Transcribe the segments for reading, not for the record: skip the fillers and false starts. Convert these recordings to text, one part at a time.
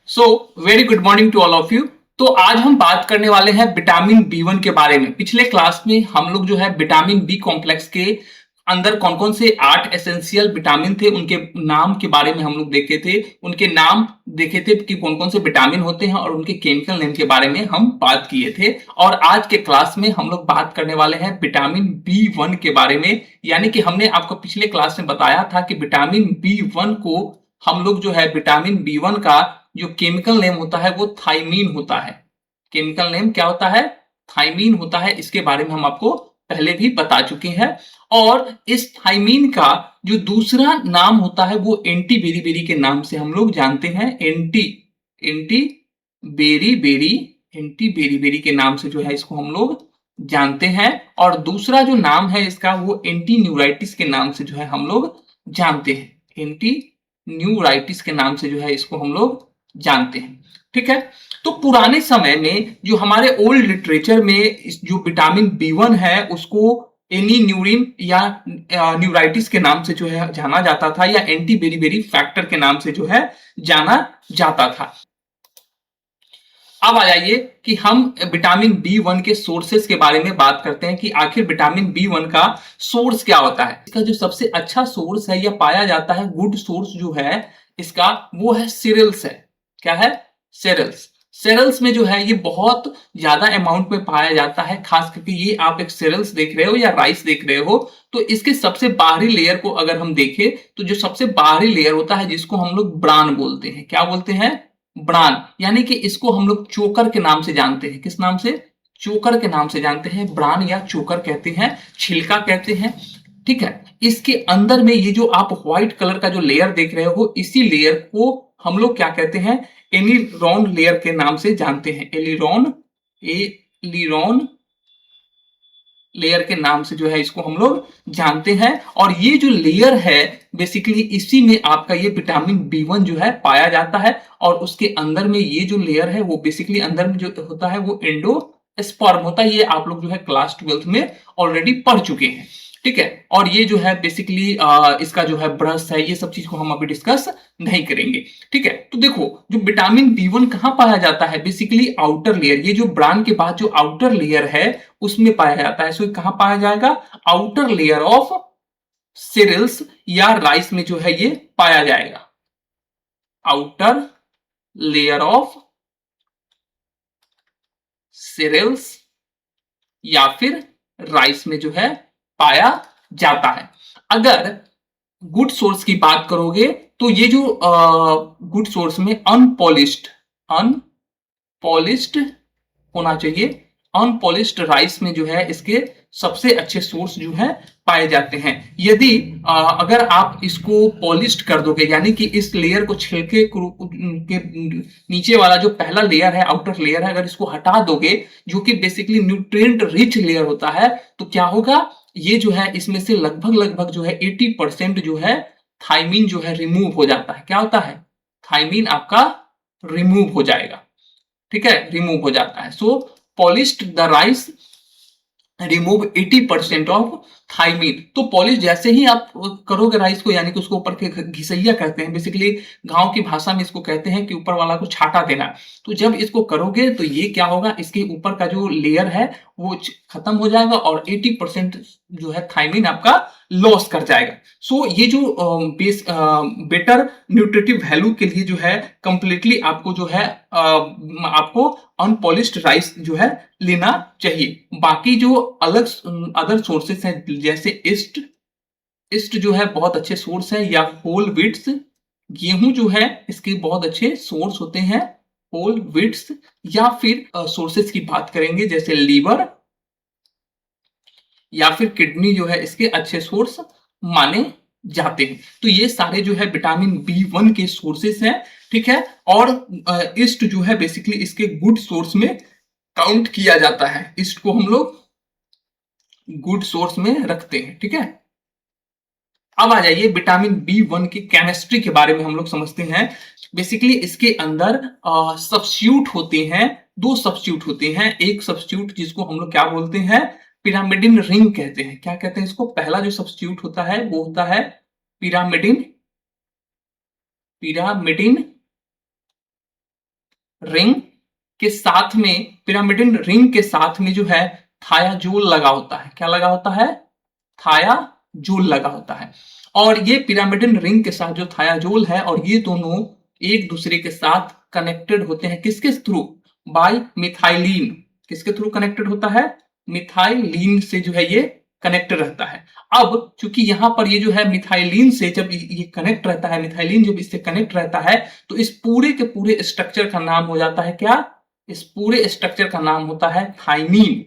So very good morning to all of you. तो आज हम बात करने वाले हैं विटामिन बी 1 के बारे में। पिछले क्लास में हम लोग जो है विटामिन बी कॉम्प्लेक्स के अंदर कौन कौन से 8 एसेंशियल विटामिन थे उनके नाम के बारे में हम लोग देखे थे। उनके नाम देखे थे कि कौन कौन से विटामिन होते हैं और उनके केमिकल नेम के बारे में हम बात किए थे। और आज के क्लास में हम लोग बात करने वाले हैं विटामिन बी 1 के बारे में। यानी कि हमने आपको पिछले क्लास में बताया था कि विटामिन बी 1 को हम लोग जो है विटामिन बी 1 का जो केमिकल नेम होता है वो थाइमीन होता है। केमिकल नेम क्या होता है? थाइमीन होता है। इसके बारे में हम आपको पहले भी बता चुके हैं। और इस थाइमीन का जो दूसरा नाम होता है वो एंटी बेरी के नाम से हम लोग जानते हैं। Anti anti beri anti beri के नाम से जो है इसको हम लोग जानते हैं। और दूसरा जो नाम है इसका वो एंटी न्यूराइटिस के नाम से जो है हम लोग जानते हैं। एंटी न्यूराइटिस के नाम से जो है इसको हम लोग जानते हैं। ठीक है। तो पुराने समय में जो हमारे ओल्ड लिटरेचर में जो विटामिन बी 1 है उसको एनी न्यूरिन या न्यूराइटिस के नाम से जो है जाना जाता था, या एंटी बेरी फैक्टर के नाम से जो है जाना जाता था। अब आ जाइए कि हम विटामिन बी 1 के सोर्सेस के बारे में बात करते हैं कि आखिर विटामिन बी 1 का सोर्स क्या होता है। इसका जो सबसे अच्छा सोर्स है या पाया जाता है, गुड सोर्स जो है इसका, वो है सीरियल्स है। क्या है? सीरियल्स। सीरियल्स में जो है ये बहुत ज्यादा अमाउंट में पाया जाता है। खास करके ये आप एक सीरियल्स देख रहे हो या राइस देख रहे हो, तो इसके सबसे बाहरी लेयर को अगर हम देखें तो जो सबसे बाहरी लेयर होता है जिसको हम लोग ब्रान बोलते हैं। क्या बोलते हैं? ब्रान। यानी कि इसको हम लोग चोकर के नाम से जानते हैं। किस नाम से? चोकर के नाम से जानते हैं। ब्रान या चोकर कहते हैं, छिलका कहते हैं। ठीक है। इसके अंदर में ये जो आप व्हाइट कलर का जो लेयर देख रहे हो, इसी लेयर को हम लोग क्या कहते हैं? एलिरॉन लेयर के नाम से जानते हैं। एलिरॉन लेयर के नाम से जो है इसको हम लोग जानते हैं। और ये जो लेयर है बेसिकली इसी में आपका ये विटामिन बी 1 जो है पाया जाता है। और उसके अंदर में ये जो लेयर है वो बेसिकली अंदर में जो होता है वो एंडोस्पर्म होता है। ये आप लोग जो है क्लास 12th में ऑलरेडी पढ़ चुके हैं। ठीक है। और ये जो है बेसिकली इसका जो है ब्रश है, ये सब चीज को हम अभी डिस्कस नहीं करेंगे। ठीक है। तो देखो, जो विटामिन बी 1 कहां पाया जाता है, बेसिकली आउटर लेयर, ये जो ब्रान के बाद जो आउटर लेयर है उसमें पाया जाता है। सो कहां पाया जाएगा? आउटर लेयर ऑफ सीरियल्स या राइस में जो है ये पाया जाएगा। आउटर लेयर ऑफ सीरियल्स या फिर राइस में जो है पाया जाता है। अगर गुड सोर्स की बात करोगे तो ये जो गुड सोर्स में अनपॉलिश्ड होना चाहिए। अनपॉलिश्ड राइस में जो है इसके सबसे अच्छे सोर्स जो है पाए जाते हैं। यदि अगर आप इसको पॉलिश्ड कर दोगे, यानी कि इस लेयर को छिलके के नीचे वाला जो पहला लेयर है, आउटर लेयर है, अगर इसको हटा दोगे जो कि बेसिकली न्यूट्रिएंट रिच लेयर होता है, तो क्या होगा? ये जो है इसमें से लगभग लगभग जो है 80% जो है थाइमीन जो है रिमूव हो जाता है। क्या होता है? थाइमीन आपका रिमूव हो जाएगा। ठीक है, रिमूव हो जाता है। So polished the rice remove 80% of thiamine. तो पॉलिश जैसे ही आप करोगे राइस को, यानी कि उसको ऊपर के घिसैया कहते हैं, बेसिकली गांव की भाषा में इसको कहते हैं कि ऊपर वाला को छाटा देना। तो जब इसको करोगे तो ये क्या होगा, इसके ऊपर का जो लेयर है वो खत्म हो जाएगा और 80% जो है थाइमीन आपका लॉस कर जाएगा। सो ये जो बेटर न्यूट्रिटिव वैल्यू के लिए जो है कंप्लीटली आपको जो है आपको अनपॉलिश्ड राइस जो है लेना चाहिए। बाकी जो अलग अदर सोर्सेस हैं जैसे ईस्ट जो है बहुत अच्छे सोर्स है, या होल व्हीट्स, गेहूं जो है इसके बहुत अच्छे सोर्स होते हैं। होल व्हीट्स, या फिर सोर्सेस की बात करेंगे जैसे लीवर या फिर किडनी जो है इसके अच्छे सोर्स माने जाते हैं। तो ये सारे जो है विटामिन बी 1 के सोर्सेस हैं। ठीक है। और ईस्ट जो है बेसिकली इसके गुड सोर्स में काउंट किया जाता है। ईस्ट को हम लोग गुड सोर्स में रखते हैं। ठीक है। अब आ जाइए विटामिन बी 1 की केमिस्ट्री के बारे में हम लोग समझते हैं। बेसिकली इसके अंदर सब्स्टिट्यूट होते हैं, दो सब्स्टिट्यूट होते हैं। एक सब्स्टिट्यूट जिसको हम लोग क्या बोलते हैं? पिरामिडिन रिंग कहते हैं। क्या कहते हैं इसको? पहला जो सब्स्टिट्यूट होता है वो होता है पिरामिडिन पिरामिडिन रिंग के साथ में, पिरामिडिन रिंग के साथ में जो है थायाजोल लगा होता है। क्या लगा होता है? थायाजोल लगा होता है। और ये पिरामिडिन रिंग के साथ जो थायाजोल है, और ये दोनों एक दूसरे के साथ कनेक्टेड होते हैं किसके थ्रू? By methylene. किसके थ्रू कनेक्टेड होता है? मिथाइलिन से जो है ये कनेक्ट रहता है। अब चूंकि यहां पर ये जो है मिथाइलिन से जब ये कनेक्ट रहता है, मिथाइलिन जब इससे कनेक्ट रहता है, तो इस पूरे के पूरे स्ट्रक्चर का नाम हो जाता है क्या? इस पूरे स्ट्रक्चर का नाम होता है थाइमीन।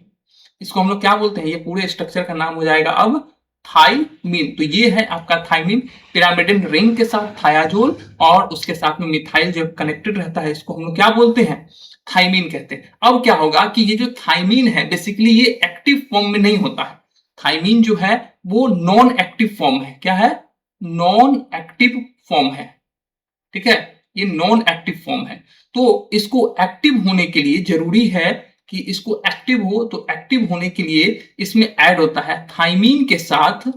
इसको हम लोग क्या बोलते हैं? ये पूरे स्ट्रक्चर का नाम हो जाएगा अब थाइमीन। तो ये है आपका थाइमीन, पिरामिडिन रिंग के साथ थायाजोल और उसके साथ में मिथाइल जब कनेक्टेड रहता है, इसको हम लोग क्या बोलते हैं? थाइमीन कहते हैं। अब क्या होगा कि ये जो थाइमीन है बेसिकली ये एक्टिव फॉर्म में नहीं होता है। थाइमीन जो है वो नॉन एक्टिव फॉर्म है। क्या है? नॉन एक्टिव फॉर्म है। ठीक है, ये नॉन एक्टिव फॉर्म है। तो इसको एक्टिव होने के लिए जरूरी है कि इसको एक्टिव हो, तो एक्टिव होने के लिए इसमें ऐड होता है थाइमीन के साथ।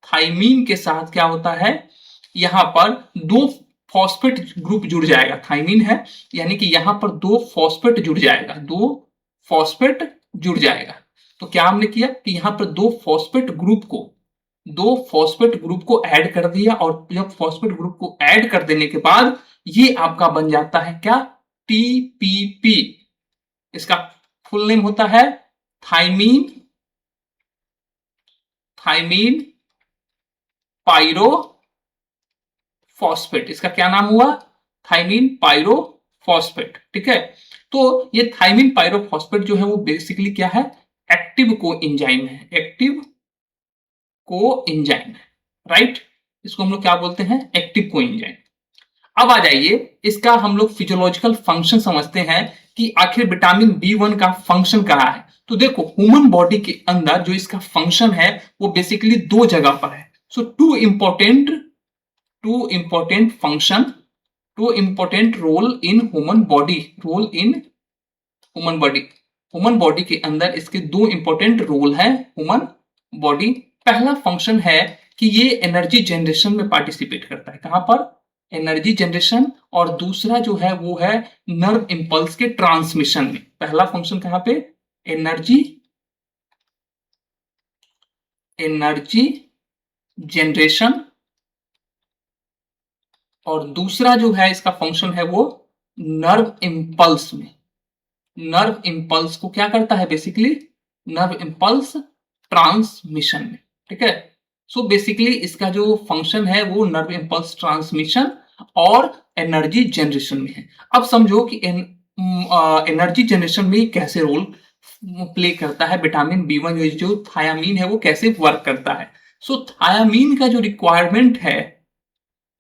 थाइमीन के साथ क्या होता है? यहां पर दो फॉस्फेट ग्रुप जुड़ जाएगा। थाइमीन है यानी कि यहां पर दो फॉस्फेट जुड़ जाएगा, दो फॉस्फेट जुड़ जाएगा। तो क्या हमने किया कि यहां पर दो फॉस्फेट ग्रुप को ऐड कर दिया, और जब फॉस्फेट ग्रुप को ऐड कर देने के बाद ये आपका बन जाता है क्या? टीपीपी। इसका फुल नेम होता है थाइमीन थाइमीन पायरोफॉस्फेट। इसका क्या नाम हुआ? Thiamine pyrophosphate. ठीक है, तो ये थाइमीन पायरोफॉस्फेट जो है वो बेसिकली क्या है? एक्टिव को एंजाइम है। एक्टिव को एंजाइम है, राइट। इसको हम लोग क्या बोलते हैं? एक्टिव को एंजाइम। अब आ जाइए इसका हम लोग फिजियोलॉजिकल फंक्शन समझते हैं कि आखिर विटामिन बी1 का फंक्शन क्या है। तो देखो, ह्यूमन बॉडी के अंदर जो इसका फंक्शन है वो बेसिकली दो जगह पर है। So two important role in human body. Human body के अंदर इसके दो इंपॉर्टेंट रोल है ह्यूमन बॉडी। पहला फंक्शन है कि ये एनर्जी जनरेशन में पार्टिसिपेट करता है। कहां पर? Energy generation. और दूसरा जो है वो है नर्व इंपल्स के ट्रांसमिशन में। पहला फंक्शन कहां पे? Energy generation. और दूसरा जो है इसका फंक्शन है वो नर्व इंपल्स में। नर्व इंपल्स को क्या करता है? बेसिकली नर्व इंपल्स ट्रांसमिशन में। ठीक है, सो बेसिकली इसका जो फंक्शन है वो नर्व इंपल्स ट्रांसमिशन और एनर्जी जनरेशन में है। अब समझो कि एनर्जी जनरेशन में कैसे रोल प्ले करता है विटामिन बी1, जो थायामीन है वो कैसे वर्क करता है। सो थायामीन का जो रिक्वायरमेंट है,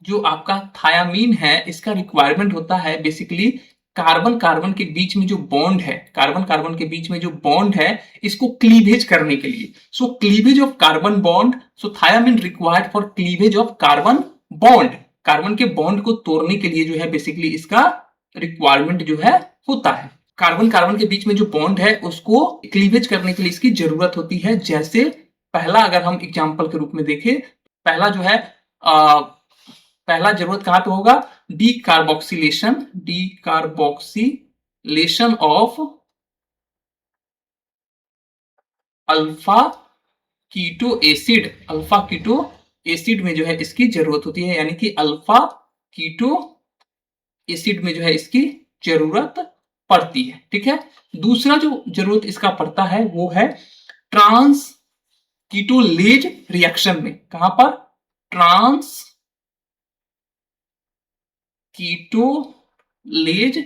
जो आपका थायामीन है, इसका रिक्वायरमेंट होता है बेसिकली कार्बन कार्बन के बीच में जो बॉन्ड है, कार्बन कार्बन के बीच में जो बॉन्ड है, इसको क्लीवेज करने के लिए। So cleavage of carbon bond, so thiamine required for cleavage of carbon bond. Carbon के बॉन्ड को तोड़ने के लिए जो है बेसिकली इसका रिक्वायरमेंट जो है होता है। कार्बन कार्बन के बीच में जो बॉन्ड है उसको क्लीवेज करने के लिए इसकी जरूरत होती है। जैसे पहला अगर हम एग्जांपल के रूप में देखें, पहला जो है पहला जरूरत कहां पे होगा? Decarboxylation of alpha keto acid. Alpha keto acid में जो है इसकी जरूरत होती है, यानी कि अल्फा कीटो एसिड में जो है इसकी जरूरत पड़ती है। ठीक है, दूसरा जो जरूरत इसका पड़ता है वो है ट्रांस कीटोलेज रिएक्शन में। कहां पर? ट्रांस कीटोलेज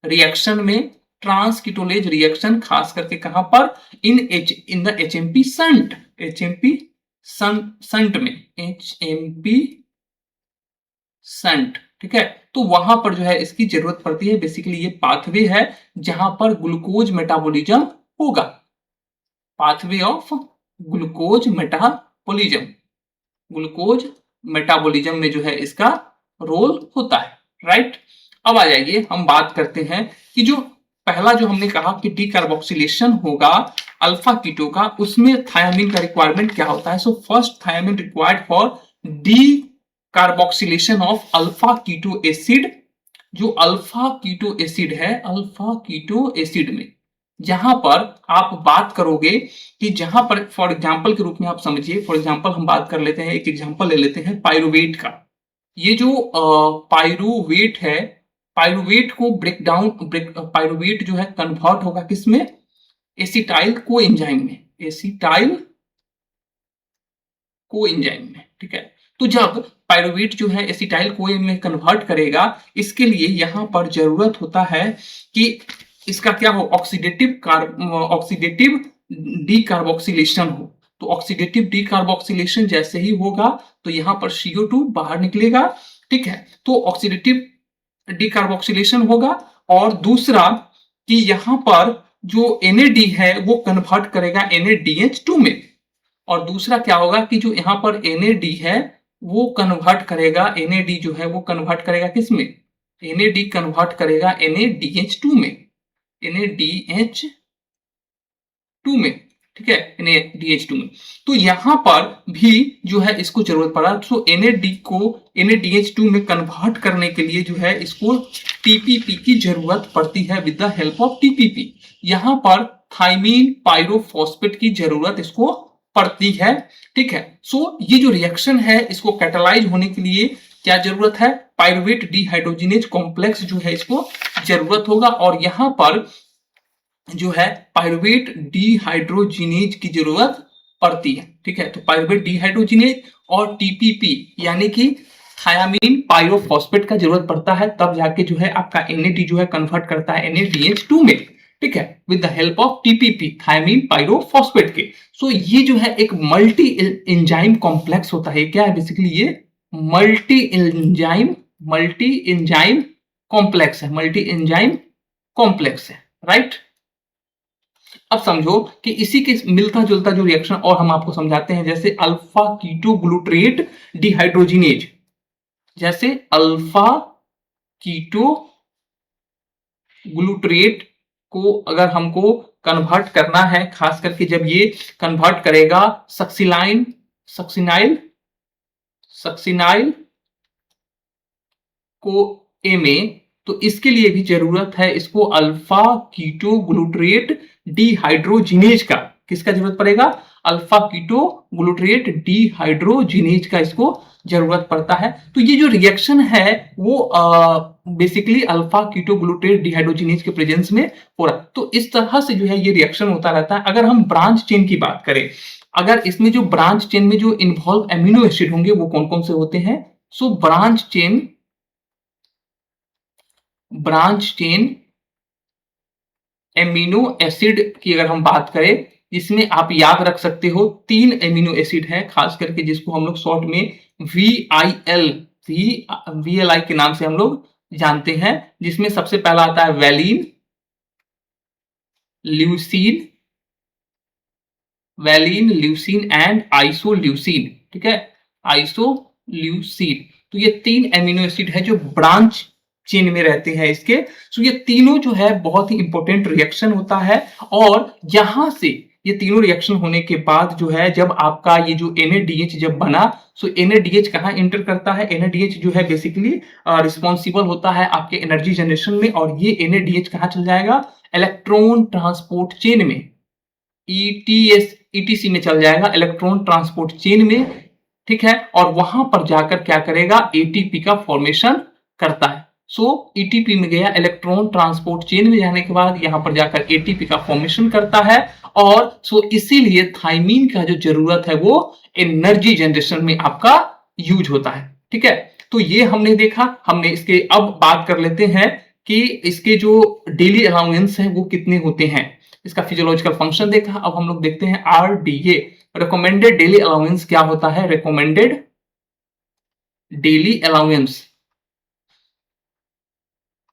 रिएक्शन में। ट्रांस कीटोलेज रिएक्शन खास करके कहां पर? In the HMP shunt. HMP shunt में, एचएमपी संट। ठीक है, तो वहां पर जो है इसकी जरूरत पड़ती है। बेसिकली ये पाथवे है जहां पर ग्लूकोज मेटाबॉलिज्म होगा। Pathway of glucose metabolism. Glucose metabolism में जो है इसका रोल होता है, राइट। अब आ जाइए हम बात करते हैं कि जो पहला जो हमने कहा कि डीकार्बोक्सिलेशन होगा अल्फा कीटो का, उसमें थायामीन का रिक्वायरमेंट क्या होता है? So first thiamine required for decarboxylation of alpha keto acid जो अल्फा कीटो एसिड है, अल्फा कीटो एसिड में जहां पर आप बात करोगे कि जहां पर फॉर एग्जांपल के रूप में आप समझिए, फॉर एग्जांपल हम बात कर लेते हैं, एक एग्जांपल ले लेते हैं पाइरुवेट का। ये जो पाइरुवेट है, पाइरुवेट को ब्रेक डाउन, पाइरुवेट जो है कन्वर्ट होगा किसमें, एसिटाइल को एंजाइम में, एसिटाइल को एंजाइम में, ठीक है। तो जब पाइरुवेट जो है एसिटाइल को में कन्वर्ट करेगा, इसके लिए यहां पर जरूरत होता है कि इसका क्या हो, ऑक्सीडेटिव डीकार्बोक्सिलेशन हो। तो ऑक्सीडेटिव डीकार्बोक्सिलेशन जैसे ही होगा तो यहां पर CO2 बाहर निकलेगा, ठीक है। तो ऑक्सीडेटिव डीकार्बोक्सिलेशन होगा, और दूसरा कि यहां पर जो NAD है वो कन्वर्ट करेगा NADH2 में, और दूसरा क्या होगा कि जो यहां पर NAD है वो कन्वर्ट करेगा, NAD जो है वो कन्वर्ट करेगा किसमें, NAD कन्वर्ट करेगा NADH2 में, NADH2 में, ठीक है, NADH2 में। तो यहां पर भी जो है इसको जरूरत पड़ा, तो NAD को NADH2 में कन्वर्ट करने के लिए जो है इसको TPP की जरूरत पड़ती है, with the help of TPP। यहां पर थाइमीन पायरोफॉस्फेट की जरूरत इसको पड़ती है, ठीक है। सो ये जो रिएक्शन है इसको कैटालाइज होने के लिए क्या जरूरत है, पाइरुवेट डिहाइड्रोजिनेज कॉम्प्लेक्स जो है इसको जरूरत होगा, और यहां पर जो है पाइरुवेट डिहाइड्रोजिनेज की जरूरत पड़ती है, ठीक है। तो पाइरुवेट डिहाइड्रोजिनेज और TPP यानी कि थायामीन पायरोफॉस्फेट का जरूरत पड़ता है, तब जाके जो है आपका NAD जो है कन्वर्ट करता है NADH2 में, ठीक है, with the help of TPP, thiamine pyrophosphate के। सो ये जो है एक मल्टी एंजाइम कॉम्प्लेक्स होता है, क्या है बेसिकली, ये मल्टी एंजाइम कॉम्प्लेक्स है, मल्टी एंजाइम कॉम्प्लेक्स है, राइट। अब समझो कि इसी के मिलता जुलता जो रिएक्शन और हम आपको समझाते हैं, जैसे अल्फा कीटो ग्लूट्रेट डिहाइड्रोजिनेज, जैसे अल्फा कीटो ग्लूट्रेट को अगर हमको कन्वर्ट करना है, खास करके जब ये कन्वर्ट करेगा सक्सिनाइल को ए में, तो इसके लिए भी जरूरत है इसको अल्फा कीटो ग्लूट्रेट डिहाइड्रोजिनेज का, किसका जरूरत पड़ेगा, अल्फा कीटो ग्लूट्रेट डिहाइड्रोजिनेज का इसको जरूरत पड़ता है। तो ये जो रिएक्शन है वो बेसिकली अल्फा कीटो ग्लूट्रेट डिहाइड्रोजिनेज के प्रेजेंस में हो रहा है। तो इस तरह से जो है ये रिएक्शन होता रहता है। अगर हम ब्रांच चेन की बात करें, अगर इसमें जो ब्रांच चेन में जो इन्वॉल्व एमिनो एसिड होंगे वो कौन कौन से होते हैं, सो ब्रांच चेन एमिनो एसिड की अगर हम बात करें, इसमें आप याद रख सकते हो 3 एमिनो एसिड है, खास करके जिसको हम लोग शॉर्ट में VIL के नाम से हम लोग जानते हैं, जिसमें सबसे पहला आता है वैलिन, ल्यूसीन एंड आइसोल्यूसीन, ठीक है, आइसोल्यूसीन। तो ये 3 एमिनो एसिड है जो ब्रांच चेन में रहते हैं इसके। सो ये तीनों जो है बहुत ही इंपॉर्टेंट रिएक्शन होता है, और यहां से ये तीनों रिएक्शन होने के बाद जो है जब आपका ये जो NADH जब बना, सो NADH कहां एंटर करता है, NADH जो है बेसिकली रिस्पॉन्सिबल होता है आपके एनर्जी जनरेशन में, और ये NADH कहां चल जाएगा, इलेक्ट्रॉन ट्रांसपोर्ट चेन में, ETC में चल जाएगा, इलेक्ट्रॉन ट्रांसपोर्ट चेन में, ठीक है। और वहां पर जाकर क्या करेगा, ATP का फॉर्मेशन करता है। सो ETP में गया, इलेक्ट्रॉन ट्रांसपोर्ट चेन में जाने के बाद यहां पर जाकर ATP का फॉर्मेशन करता है, और सो इसीलिए थाइमीन का जो जरूरत है वो एनर्जी जनरेशन में आपका यूज होता है, ठीक है। तो ये हमने देखा, हमने इसके अब बात कर लेते हैं कि इसके जो डेली अलाउंस है वो कितने होते हैं, इसका फिजियोलॉजिकल फंक्शन देखा। अब हम लोग देखते हैं RDA, रिकमेंडेड डेली अलाउंस क्या होता है, रिकमेंडेड डेली अलाउंस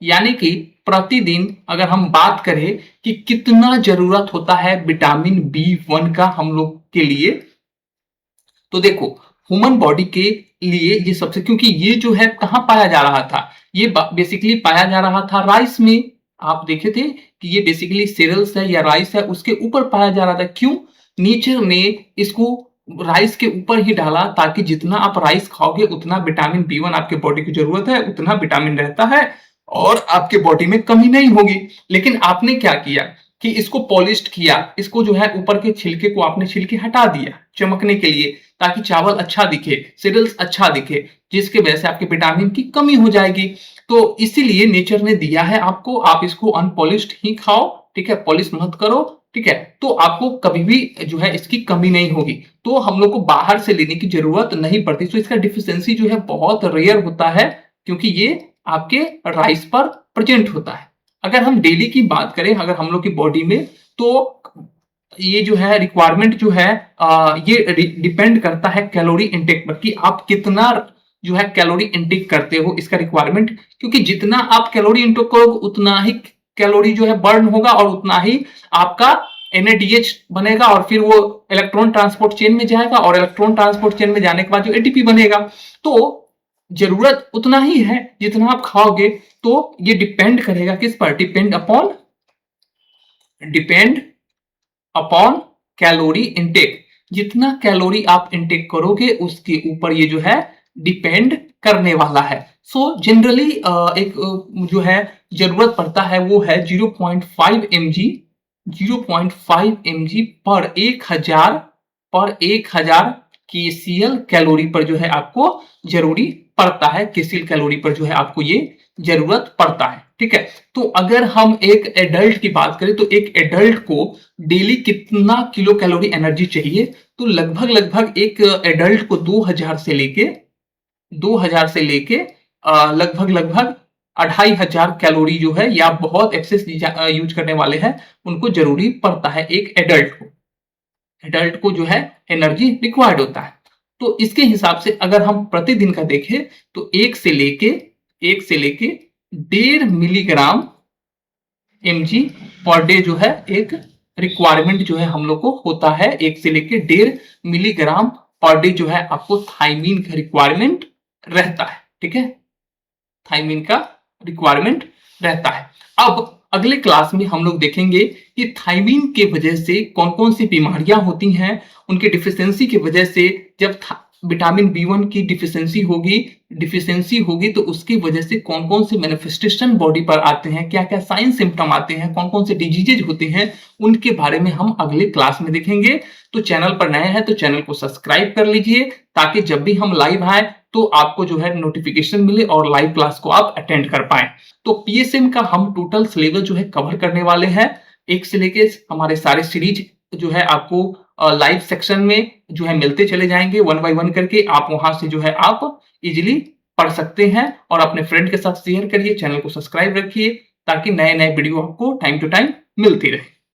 यानी कि प्रतिदिन अगर हम बात करें कि कितना जरूरत होता है विटामिन B1 का हम लोग के लिए, तो देखो ह्यूमन बॉडी के लिए ये सबसे, क्योंकि ये जो है कहां पाया जा रहा था, ये बेसिकली पाया जा रहा था राइस में। आप देखे थे कि ये बेसिकली सीरियल्स है या राइस है, उसके ऊपर पाया जा रहा था। क्यों, नेचर ने इसको राइस के ऊपर ही डाला, ताकि जितना आप राइस खाओगे उतना विटामिन B1 आपके बॉडी की जरूरत है, उतना विटामिन रहता है, और आपके बॉडी में कमी नहीं होगी। लेकिन आपने क्या किया कि इसको पॉलिश्ड किया, इसको जो है ऊपर के छिलके को आपने छिलके हटा दिया चमकने के लिए, ताकि चावल अच्छा दिखे, सीरियल्स अच्छा दिखे, जिसके वजह से आपके विटामिन की कमी हो जाएगी। तो इसीलिए नेचर ने दिया है आपको, आप इसको अनपॉलिश्ड ही खाओ, ठीक है, पॉलिश मत करो, ठीक है, तो आपको कभी भी जो है इसकी कमी नहीं होगी। तो हम लोग को बाहर से लेने की जरूरत नहीं पड़ती। तो इसका डिफिशियंसी जो है बहुत रेयर होता है, क्योंकि ये आपके राइस पर प्रेजेंट होता है। अगर हम डेली की बात करें, अगर हम लोग की बॉडी में, तो ये जो है रिक्वायरमेंट जो है ये डिपेंड करता है कैलोरी इनटेक पर, कि आप कितना जो है कैलोरी इनटेक करते हो, इसका रिक्वायरमेंट। क्योंकि जितना आप कैलोरी इनटेक करोगे उतना ही कैलोरी जो है बर्न होगा, और उतना ही आपका NADH बनेगा, और फिर वो इलेक्ट्रॉन ट्रांसपोर्ट चेन में जाएगा, और इलेक्ट्रॉन ट्रांसपोर्ट चेन में जाने के बाद जो ATP बनेगा। तो जरूरत उतना ही है जितना आप खाओगे। तो ये डिपेंड करेगा किस पर? Depend upon calorie intake. जितना कैलोरी आप इनटेक करोगे उसके ऊपर ये जो है डिपेंड करने वाला है। सो जनरली एक जो है जरूरत पड़ता है वो है 0.5 mg, 0.5 mg पर 1000 KCl कैलोरी पर जो है आपको जरूरी पड़ता है, KCl कैलोरी पर जो है आपको ये जरूरत पड़ता है, ठीक है। तो अगर हम एक एडल्ट की बात करें, तो एक एडल्ट को डेली कितना किलो कैलोरी एनर्जी चाहिए? तो लगभग एक एडल्ट को 2000 से लेके लगभग 2500 कैलोरी जो है, या बहुत एक्सेस यूज करने वाले हैं उनको जरूरी पड़ता है एक एडल्ट को जो है एनर्जी रिक्वायर्ड होता है। तो इसके हिसाब से अगर हम प्रतिदिन का देखें, तो 1 से लेके 1.5 मिलीग्राम mg पर डे जो है एक रिक्वायरमेंट जो है हम लोग को होता है। 1 से लेके 1.5 मिलीग्राम पर डे जो है आपको थायमीन का रिक्वायरमेंट रहता है, ठीक है, थायमीन का रिक्वायरमेंट रहता है। अब अगले क्लास में हम लोग देखेंगे कि थायमीन के वजह से कौन कौन सी बीमारियां होती हैं, उनके डिफिशियंसी की वजह से। जब विटामिन B1 की डिफिशियंसी होगी तो उसकी वजह से कौन कौन से मैनिफेस्टेशन बॉडी पर आते हैं, क्या क्या साइन सिम्टम आते हैं, कौन कौन से डिजीजेज होते हैं, उनके बारे में हम अगले क्लास में देखेंगे। तो चैनल पर नए हैं तो चैनल को सब्सक्राइब कर लीजिए, ताकि जब भी हम लाइव आए तो आपको जो है नोटिफिकेशन मिले और लाइव क्लास को आप अटेंड कर पाए। तो PSM का हम टोटल सिलेबस जो है कवर करने वाले हैं, 1 से लेके हमारे सारे सीरीज जो है आपको लाइव सेक्शन में जो है मिलते चले जाएंगे, 1 बाय 1 करके। आप वहां से जो है आप इजीली पढ़ सकते हैं, और अपने फ्रेंड के साथ शेयर करिए, चैनल को सब्सक्राइब रखिए, ताकि नए नए वीडियो आपको टाइम टू टाइम मिलती रहे।